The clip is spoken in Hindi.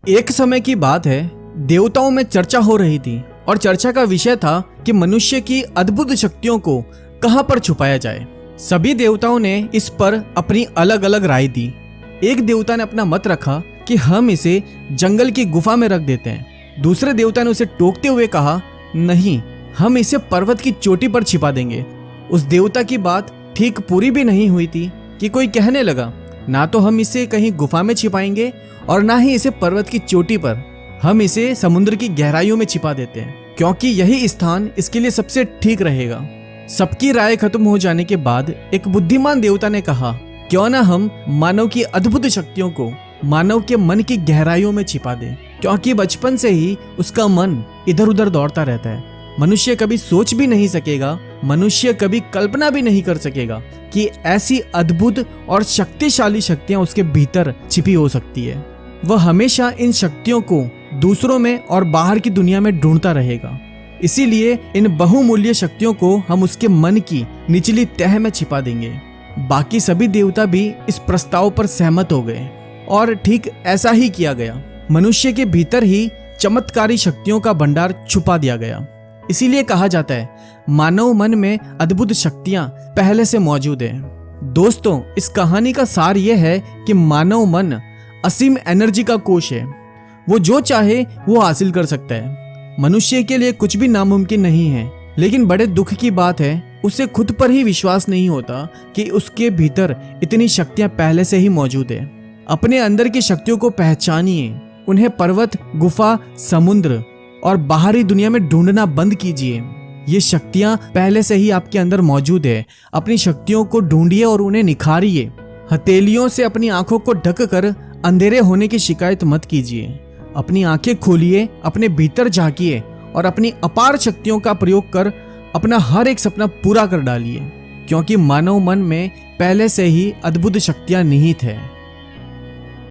एक समय की बात है, देवताओं में चर्चा हो रही थी और चर्चा का विषय था कि मनुष्य की अद्भुत शक्तियों को कहां पर छुपाया जाए। सभी देवताओं ने इस पर अपनी अलग अलग राय दी। एक देवता ने अपना मत रखा कि हम इसे जंगल की गुफा में रख देते हैं। दूसरे देवता ने उसे टोकते हुए कहा, नहीं, हम इसे पर्वत की चोटी पर छिपा देंगे। उस देवता की बात ठीक पूरी भी नहीं हुई थी कि कोई कहने लगा, ना तो हम इसे कहीं गुफा में छिपाएंगे और ना ही इसे पर्वत की चोटी पर, हम इसे समुद्र की गहराइयों में छिपा देते हैं, क्योंकि यही स्थान इसके लिए सबसे ठीक रहेगा। सबकी राय खत्म हो जाने के बाद एक बुद्धिमान देवता ने कहा, क्यों ना हम मानव की अद्भुत शक्तियों को मानव के मन की गहराइयों में छिपा दें, क्योंकि बचपन से ही उसका मन इधर उधर दौड़ता रहता है। मनुष्य कभी सोच भी नहीं सकेगा, मनुष्य कभी कल्पना भी नहीं कर सकेगा कि ऐसी अद्भुत और शक्तिशाली शक्तियां उसके भीतर छिपी हो सकती है। वह हमेशा इन शक्तियों को दूसरों में और बाहर की दुनिया में ढूंढता रहेगा। इसीलिए इन बहुमूल्य शक्तियों को हम उसके मन की निचली तह में छिपा देंगे। बाकी सभी देवता भी इस प्रस्ताव पर सहमत हो गए और ठीक ऐसा ही किया गया। मनुष्य के भीतर ही चमत्कारी शक्तियों का भंडार छुपा दिया गया। इसीलिए कहा जाता है, मानव मन में अद्भुत शक्तियां पहले से मौजूद हैं। दोस्तों, इस कहानी का सार यह है कि मानव मन असीम एनर्जी का कोश है। वो जो चाहे वो हासिल कर सकता है। मनुष्य के लिए कुछ भी नामुमकिन नहीं है, लेकिन बड़े दुख की बात है, उसे खुद पर ही विश्वास नहीं होता कि उसके भीतर इतनी शक्तियां पहले से ही मौजूद है। अपने अंदर की शक्तियों को पहचानिए, उन्हें पर्वत, गुफा, समुद्र और बाहरी दुनिया में ढूंढना बंद कीजिए। ये शक्तियां पहले से ही आपके अंदर मौजूद है। अपनी शक्तियों को ढूंढिए और उन्हें निखारिए। हथेलियों से अपनी आंखों को ढक कर अंधेरे होने की शिकायत मत कीजिए। अपनी आंखें खोलिए, अपने भीतर झांकिए और अपनी अपार शक्तियों का प्रयोग कर अपना हर एक सपना पूरा कर डालिए, क्योंकि मानव मन में पहले से ही अद्भुत शक्तियां निहित है।